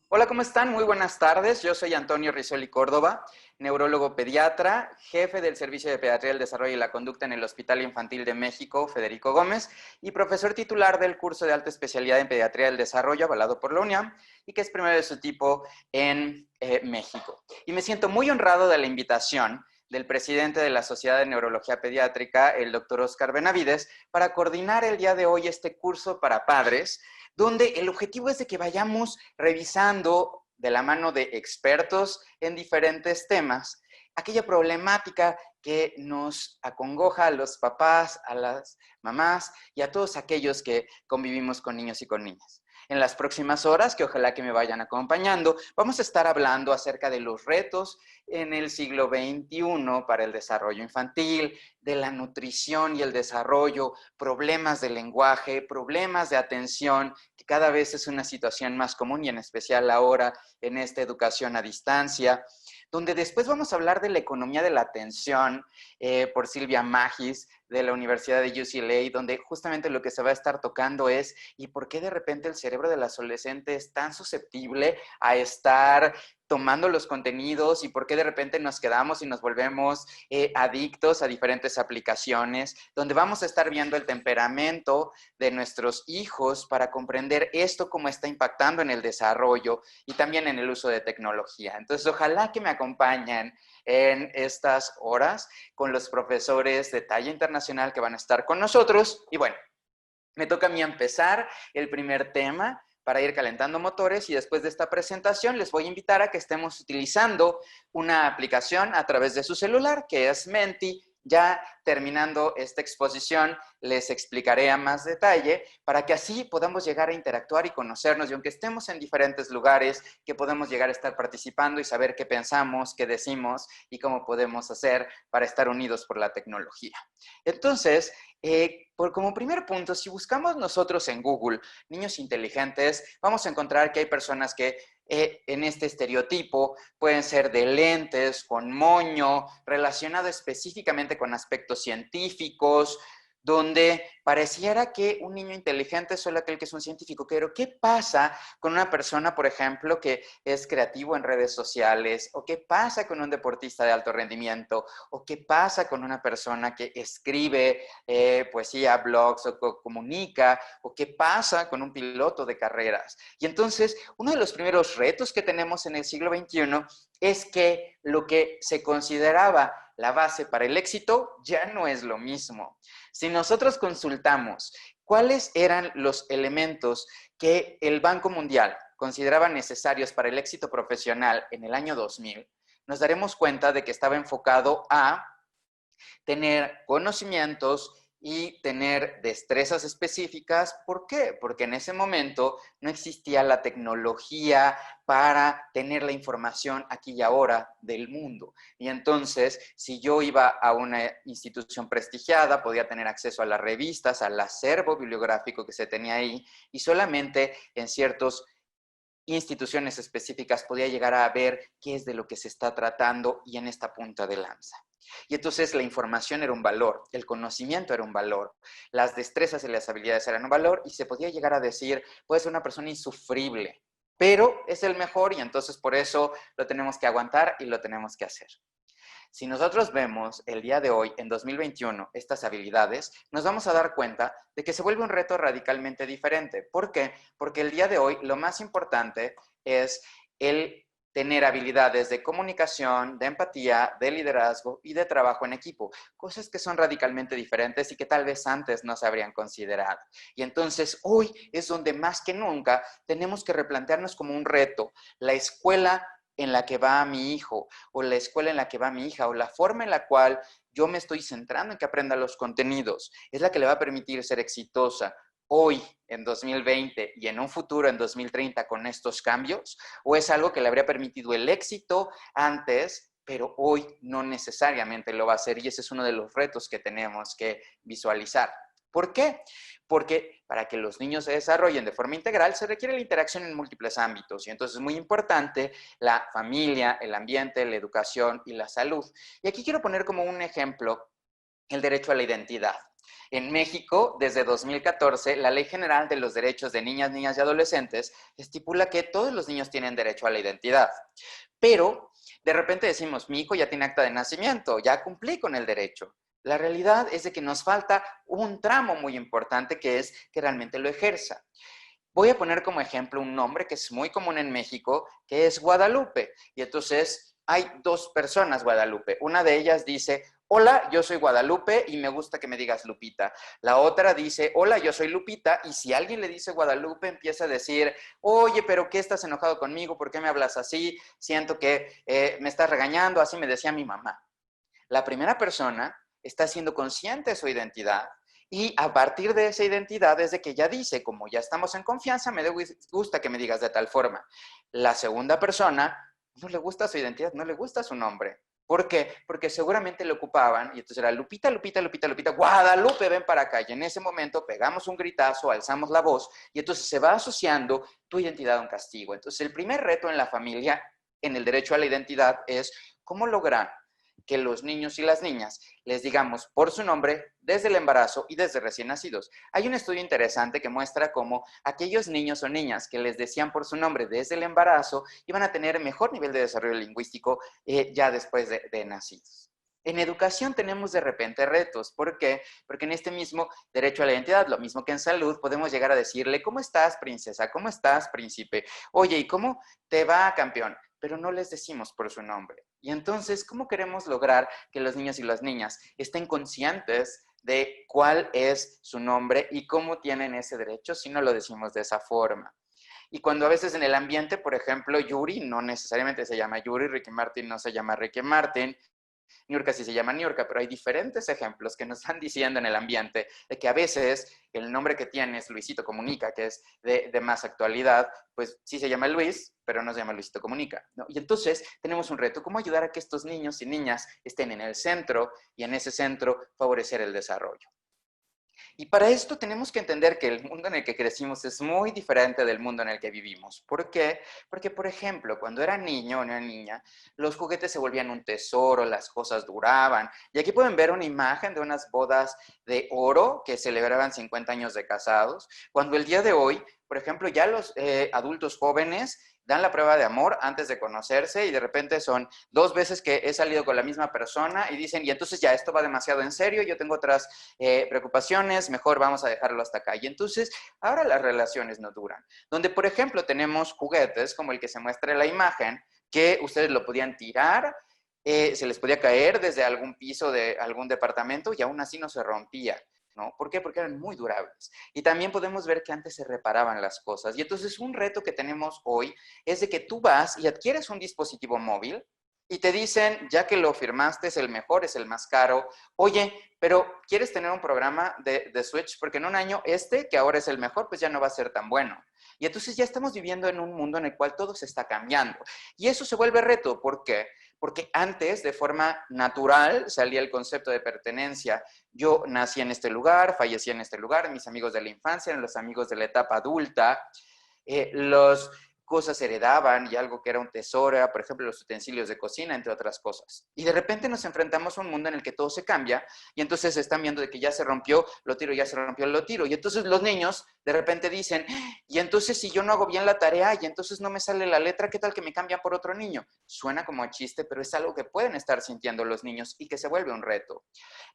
Hola, ¿cómo están? Muy buenas tardes. Yo soy Antonio Rizzoli Córdoba, neurólogo pediatra, jefe del Servicio de Pediatría del Desarrollo y la Conducta en el Hospital Infantil de México, Federico Gómez, y profesor titular del curso de alta especialidad en Pediatría del Desarrollo, avalado por la UNAM, y que es primero de su tipo en México. Y me siento muy honrado de la invitación del presidente de la Sociedad de Neurología Pediátrica, el doctor Oscar Benavides, para coordinar el día de hoy este curso para padres, donde el objetivo es de que vayamos revisando de la mano de expertos en diferentes temas aquella problemática que nos acongoja a los papás, a las mamás y a todos aquellos que convivimos con niños y con niñas. En las próximas horas, que ojalá que me vayan acompañando, vamos a estar hablando acerca de los retos en el siglo XXI para el desarrollo infantil, de la nutrición y el desarrollo, problemas de lenguaje, problemas de atención, que cada vez es una situación más común y en especial ahora en esta educación a distancia, donde después vamos a hablar de la economía de la atención por Silvia Magis de la Universidad de UCLA, donde justamente lo que se va a estar tocando es ¿y por qué de repente el cerebro del adolescente es tan susceptible a estar tomando los contenidos y por qué de repente nos quedamos y nos volvemos adictos a diferentes aplicaciones, donde vamos a estar viendo el temperamento de nuestros hijos para comprender esto cómo está impactando en el desarrollo y también en el uso de tecnología. Entonces, ojalá que me acompañen en estas horas con los profesores de talla internacional que van a estar con nosotros. Y bueno, me toca a mí empezar el primer tema para ir calentando motores y después de esta presentación les voy a invitar a que estemos utilizando una aplicación a través de su celular que es Menti. Ya terminando esta exposición les explicaré a más detalle para que así podamos llegar a interactuar y conocernos y aunque estemos en diferentes lugares, que podamos llegar a estar participando y saber qué pensamos, qué decimos y cómo podemos hacer para estar unidos por la tecnología. Entonces, como primer punto, si buscamos nosotros en Google niños inteligentes, vamos a encontrar que hay personas que en este estereotipo pueden ser de lentes, con moño, relacionado específicamente con aspectos científicos, donde pareciera que un niño inteligente es solo aquel que es un científico. Pero, ¿qué pasa con una persona, por ejemplo, que es creativo en redes sociales? ¿O qué pasa con un deportista de alto rendimiento? ¿O qué pasa con una persona que escribe poesía, blogs o comunica? ¿O qué pasa con un piloto de carreras? Y entonces, uno de los primeros retos que tenemos en el siglo XXI es que lo que se consideraba la base para el éxito ya no es lo mismo. Si nosotros consultamos cuáles eran los elementos que el Banco Mundial consideraba necesarios para el éxito profesional en el año 2000, nos daremos cuenta de que estaba enfocado a tener conocimientos y tener destrezas específicas. ¿Por qué? Porque en ese momento no existía la tecnología para tener la información aquí y ahora del mundo. Y entonces, si yo iba a una institución prestigiada, podía tener acceso a las revistas, al acervo bibliográfico que se tenía ahí, y solamente en ciertos instituciones específicas podía llegar a ver qué es de lo que se está tratando y en esta punta de lanza. Y entonces la información era un valor, el conocimiento era un valor, las destrezas y las habilidades eran un valor y se podía llegar a decir, puede ser una persona insufrible, pero es el mejor y entonces por eso lo tenemos que aguantar y lo tenemos que hacer. Si nosotros vemos el día de hoy, en 2021, estas habilidades, nos vamos a dar cuenta de que se vuelve un reto radicalmente diferente. ¿Por qué? Porque el día de hoy lo más importante es el tener habilidades de comunicación, de empatía, de liderazgo y de trabajo en equipo, cosas que son radicalmente diferentes y que tal vez antes no se habrían considerado. Y entonces hoy es donde más que nunca tenemos que replantearnos como un reto la escuela en la que va mi hijo, o la escuela en la que va mi hija, o la forma en la cual yo me estoy centrando en que aprenda los contenidos, es la que le va a permitir ser exitosa hoy en 2020 y en un futuro en 2030 con estos cambios, o es algo que le habría permitido el éxito antes, pero hoy no necesariamente lo va a hacer y ese es uno de los retos que tenemos que visualizar. ¿Por qué? Porque para que los niños se desarrollen de forma integral se requiere la interacción en múltiples ámbitos y entonces es muy importante la familia, el ambiente, la educación y la salud. Y aquí quiero poner como un ejemplo el derecho a la identidad. En México, desde 2014, la Ley General de los Derechos de Niñas, Niñas y Adolescentes estipula que todos los niños tienen derecho a la identidad. Pero de repente decimos, mi hijo ya tiene acta de nacimiento, ya cumplí con el derecho. La realidad es de que nos falta un tramo muy importante que es que realmente lo ejerza. Voy a poner como ejemplo un nombre que es muy común en México, que es Guadalupe. Y entonces hay dos personas Guadalupe. Una de ellas dice, hola, yo soy Guadalupe y me gusta que me digas Lupita. La otra dice, hola, yo soy Lupita. Y si alguien le dice Guadalupe, empieza a decir, oye, pero ¿qué estás enojado conmigo? ¿Por qué me hablas así? Siento que me estás regañando. Así me decía mi mamá. La primera persona está siendo consciente de su identidad y a partir de esa identidad es de que ya dice, como ya estamos en confianza, me gusta que me digas de tal forma. La segunda persona no le gusta su identidad, no le gusta su nombre. ¿Por qué? Porque seguramente le ocupaban y entonces era Lupita, Lupita, Lupita, Lupita, Guadalupe, ven para acá. Y en ese momento pegamos un gritazo, alzamos la voz y entonces se va asociando tu identidad a un castigo. Entonces el primer reto en la familia, en el derecho a la identidad, es cómo lograr que los niños y las niñas les digamos por su nombre desde el embarazo y desde recién nacidos. Hay un estudio interesante que muestra cómo aquellos niños o niñas que les decían por su nombre desde el embarazo iban a tener mejor nivel de desarrollo lingüístico ya después de nacidos. En educación tenemos de repente retos. ¿Por qué? Porque en este mismo derecho a la identidad, lo mismo que en salud, podemos llegar a decirle, ¿cómo estás, princesa? ¿Cómo estás, príncipe? Oye, ¿y cómo te va, campeón? Pero no les decimos por su nombre. Y entonces, ¿cómo queremos lograr que los niños y las niñas estén conscientes de cuál es su nombre y cómo tienen ese derecho si no lo decimos de esa forma? Y cuando a veces en el ambiente, por ejemplo, Yuri no necesariamente se llama Yuri, Ricky Martin no se llama Ricky Martin, Niurka sí se llama Niurka, pero hay diferentes ejemplos que nos están diciendo en el ambiente de que a veces el nombre que tienes, Luisito Comunica, que es de más actualidad, pues sí se llama Luis, pero no se llama Luisito Comunica, ¿no? Y entonces tenemos un reto, ¿cómo ayudar a que estos niños y niñas estén en el centro y en ese centro favorecer el desarrollo? Y para esto tenemos que entender que el mundo en el que crecimos es muy diferente del mundo en el que vivimos. ¿Por qué? Porque, por ejemplo, cuando era niño o era niña, los juguetes se volvían un tesoro, las cosas duraban. Y aquí pueden ver una imagen de unas bodas de oro que celebraban 50 años de casados, cuando el día de hoy, por ejemplo, ya los adultos jóvenes dan la prueba de amor antes de conocerse y de repente son 2 veces que he salido con la misma persona y dicen, y entonces ya esto va demasiado en serio, yo tengo otras preocupaciones, mejor vamos a dejarlo hasta acá. Y entonces ahora las relaciones no duran. Donde, por ejemplo, tenemos juguetes como el que se muestra en la imagen, que ustedes lo podían tirar, se les podía caer desde algún piso de algún departamento y aún así no se rompía. ¿No? ¿Por qué? Porque eran muy durables. Y también podemos ver que antes se reparaban las cosas. Y entonces un reto que tenemos hoy es de que tú vas y adquieres un dispositivo móvil y te dicen, ya que lo firmaste, es el mejor, es el más caro. Oye, pero ¿quieres tener un programa de Switch? Porque en un año que ahora es el mejor, pues ya no va a ser tan bueno. Y entonces ya estamos viviendo en un mundo en el cual todo se está cambiando. Y eso se vuelve reto. ¿Por qué? Porque antes, de forma natural, salía el concepto de pertenencia. Yo nací en este lugar, fallecí en este lugar, mis amigos de la infancia eran los amigos de la etapa adulta, los cosas se heredaban y algo que era un tesoro era, por ejemplo, los utensilios de cocina, entre otras cosas. Y de repente nos enfrentamos a un mundo en el que todo se cambia y entonces se están viendo de que ya se rompió, lo tiro, ya se rompió, lo tiro. Y entonces los niños de repente dicen, y entonces si yo no hago bien la tarea y entonces no me sale la letra, ¿qué tal que me cambian por otro niño? Suena como a chiste, pero es algo que pueden estar sintiendo los niños y que se vuelve un reto.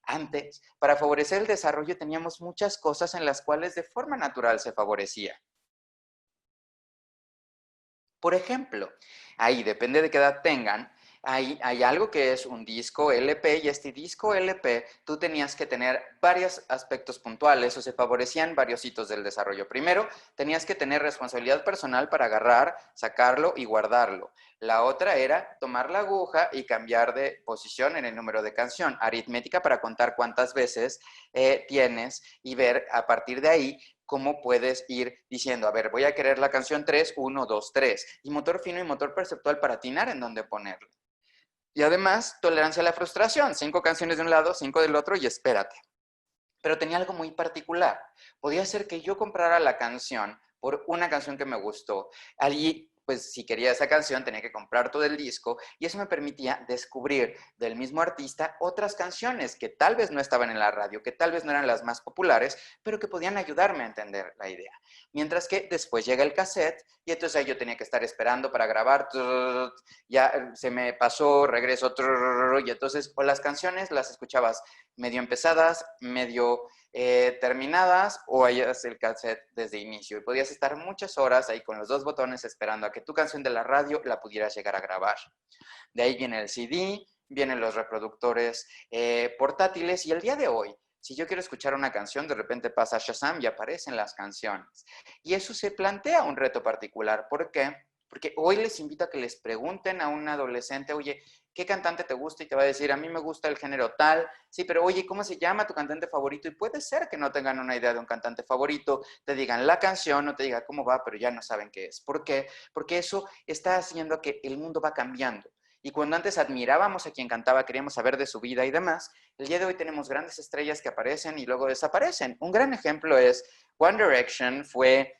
Antes, para favorecer el desarrollo teníamos muchas cosas en las cuales de forma natural se favorecía. Por ejemplo, ahí depende de qué edad tengan, hay algo que es un disco LP y este disco LP tú tenías que tener varios aspectos puntuales o se favorecían varios hitos del desarrollo. Primero, tenías que tener responsabilidad personal para agarrar, sacarlo y guardarlo. La otra era tomar la aguja y cambiar de posición en el número de canción. Aritmética para contar cuántas veces tienes y ver a partir de ahí cómo puedes ir diciendo, a ver, voy a querer la canción 3, 1, 2, 3. Y motor fino y motor perceptual para atinar en dónde ponerlo. Y además, tolerancia a la frustración. 5 canciones de un lado, 5 del otro y espérate. Pero tenía algo muy particular. Podía ser que yo comprara la canción por una canción que me gustó. Allí pues si quería esa canción tenía que comprar todo el disco y eso me permitía descubrir del mismo artista otras canciones que tal vez no estaban en la radio, que tal vez no eran las más populares, pero que podían ayudarme a entender la idea. Mientras que después llega el cassette y entonces ahí yo tenía que estar esperando para grabar, ya se me pasó, regreso, y entonces o las canciones las escuchabas medio empezadas, medio terminadas o hayas el cassette desde inicio y podías estar muchas horas ahí con los dos botones esperando a que tu canción de la radio la pudieras llegar a grabar. De ahí viene el CD, vienen los reproductores portátiles y el día de hoy, si yo quiero escuchar una canción, de repente pasa Shazam y aparecen las canciones. Y eso se plantea un reto particular. ¿Por qué? Porque hoy les invito a que les pregunten a un adolescente, oye, ¿qué cantante te gusta? Y te va a decir, a mí me gusta el género tal. Sí, pero oye, ¿cómo se llama tu cantante favorito? Y puede ser que no tengan una idea de un cantante favorito, te digan la canción, no te diga cómo va, pero ya no saben qué es. ¿Por qué? Porque eso está haciendo que el mundo va cambiando. Y cuando antes admirábamos a quien cantaba, queríamos saber de su vida y demás, el día de hoy tenemos grandes estrellas que aparecen y luego desaparecen. Un gran ejemplo es One Direction, fue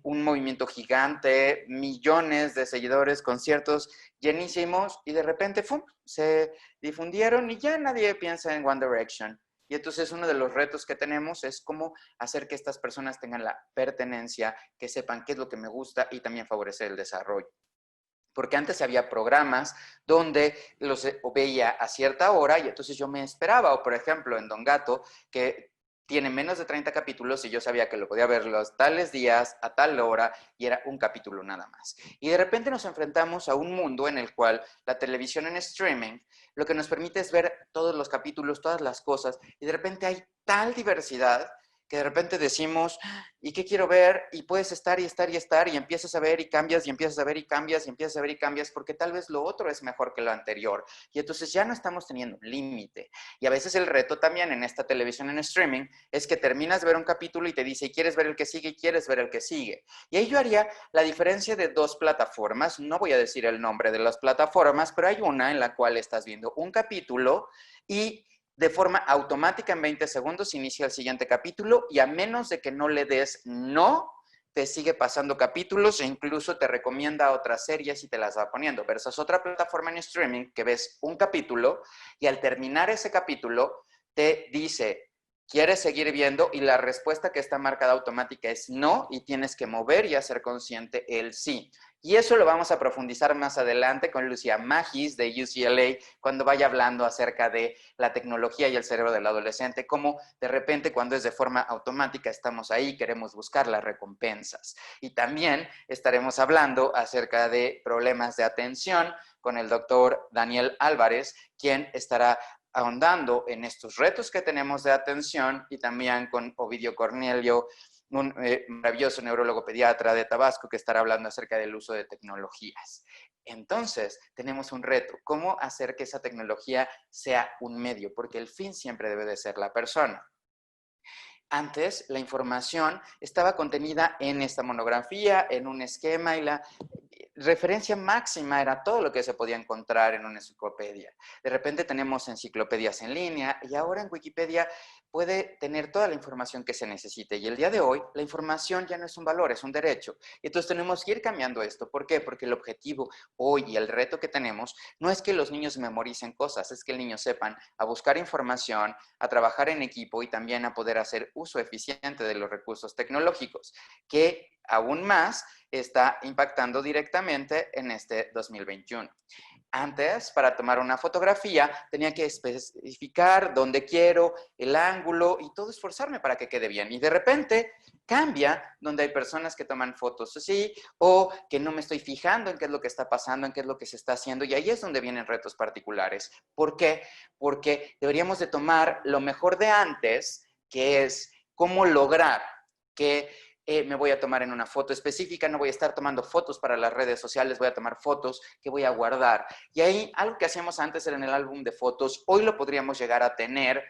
un movimiento gigante, millones de seguidores, conciertos llenísimos y de repente ¡fum!, se difundieron y ya nadie piensa en One Direction. Y entonces uno de los retos que tenemos es cómo hacer que estas personas tengan la pertenencia, que sepan qué es lo que me gusta y también favorecer el desarrollo. Porque antes había programas donde los veía a cierta hora y entonces yo me esperaba. O por ejemplo, en Don Gato, que tiene menos de 30 capítulos y yo sabía que lo podía ver los tales días, a tal hora, y era un capítulo nada más. Y de repente nos enfrentamos a un mundo en el cual la televisión en streaming lo que nos permite es ver todos los capítulos, todas las cosas, y de repente hay tal diversidad que de repente decimos, ¿y qué quiero ver? Y puedes estar y estar y estar y empiezas a ver y cambias y empiezas a ver y cambias y empiezas a ver y cambias porque tal vez lo otro es mejor que lo anterior. Y entonces ya no estamos teniendo un límite. Y a veces el reto también en esta televisión en streaming es que terminas de ver un capítulo y te dice, ¿y quieres ver el que sigue? Y quieres ver el que sigue. Y ahí yo haría la diferencia de dos plataformas. No voy a decir el nombre de las plataformas, pero hay una en la cual estás viendo un capítulo y de forma automática en 20 segundos inicia el siguiente capítulo y a menos de que no le des no, te sigue pasando capítulos e incluso te recomienda otras series y te las va poniendo. Versus otra plataforma en streaming que ves un capítulo y al terminar ese capítulo te dice, ¿quieres seguir viendo? Y la respuesta que está marcada automática es no y tienes que mover y hacer consciente el sí. Y eso lo vamos a profundizar más adelante con Lucia Magis de UCLA cuando vaya hablando acerca de la tecnología y el cerebro del adolescente, cómo de repente cuando es de forma automática estamos ahí, queremos buscar las recompensas. Y también estaremos hablando acerca de problemas de atención con el doctor Daniel Álvarez, quien estará ahondando en estos retos que tenemos de atención y también con Ovidio Cornelio, un maravilloso neurólogo pediatra de Tabasco que estará hablando acerca del uso de tecnologías. Entonces, tenemos un reto, cómo hacer que esa tecnología sea un medio, porque el fin siempre debe de ser la persona. Antes, la información estaba contenida en esta monografía, en un esquema y la referencia máxima era todo lo que se podía encontrar en una enciclopedia. De repente tenemos enciclopedias en línea y ahora en Wikipedia puede tener toda la información que se necesite. Y el día de hoy, la información ya no es un valor, es un derecho. Y entonces tenemos que ir cambiando esto. ¿Por qué? Porque el objetivo hoy y el reto que tenemos no es que los niños memoricen cosas, es que el niño sepan a buscar información, a trabajar en equipo y también a poder hacer uso eficiente de los recursos tecnológicos, que aún más está impactando directamente en este 2021. Antes, para tomar una fotografía, tenía que especificar dónde quiero, el ángulo y todo esforzarme para que quede bien. Y de repente cambia donde hay personas que toman fotos así o que no me estoy fijando en qué es lo que está pasando, en qué es lo que se está haciendo. Y ahí es donde vienen retos particulares. ¿Por qué? Porque deberíamos de tomar lo mejor de antes, que es cómo lograr que me voy a tomar en una foto específica, no voy a estar tomando fotos para las redes sociales, voy a tomar fotos que voy a guardar. Y ahí algo que hacíamos antes era en el álbum de fotos, hoy lo podríamos llegar a tener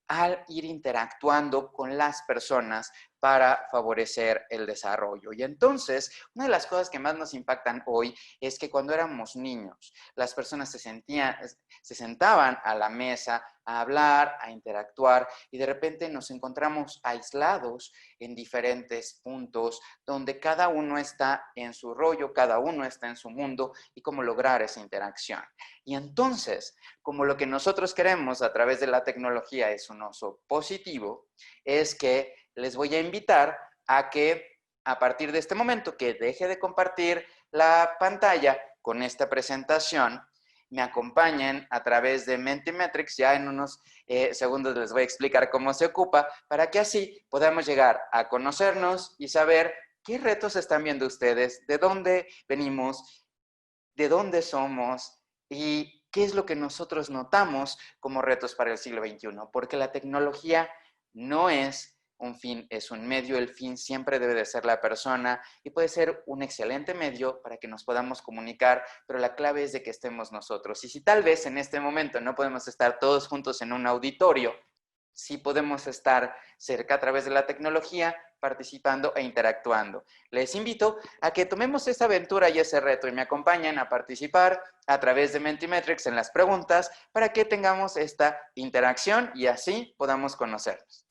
al ir interactuando con las personas para favorecer el desarrollo. Y entonces, una de las cosas que más nos impactan hoy es que cuando éramos niños, las personas se sentaban a la mesa a hablar, a interactuar, y de repente nos encontramos aislados en diferentes puntos donde cada uno está en su rollo, cada uno está en su mundo, y cómo lograr esa interacción. Y entonces, como lo que nosotros queremos a través de la tecnología es un uso positivo, es que les voy a invitar a que a partir de este momento que deje de compartir la pantalla con esta presentación, me acompañen a través de Mentimetrix. Ya en unos segundos les voy a explicar cómo se ocupa, para que así podamos llegar a conocernos y saber qué retos están viendo ustedes, de dónde venimos, de dónde somos y qué es lo que nosotros notamos como retos para el siglo XXI. Porque la tecnología no es un fin, es un medio. El fin siempre debe de ser la persona y puede ser un excelente medio para que nos podamos comunicar, pero la clave es de que estemos nosotros. Y si tal vez en este momento no podemos estar todos juntos en un auditorio, sí podemos estar cerca a través de la tecnología, participando e interactuando. Les invito a que tomemos esta aventura y ese reto y me acompañen a participar a través de Mentimetrix en las preguntas para que tengamos esta interacción y así podamos conocernos.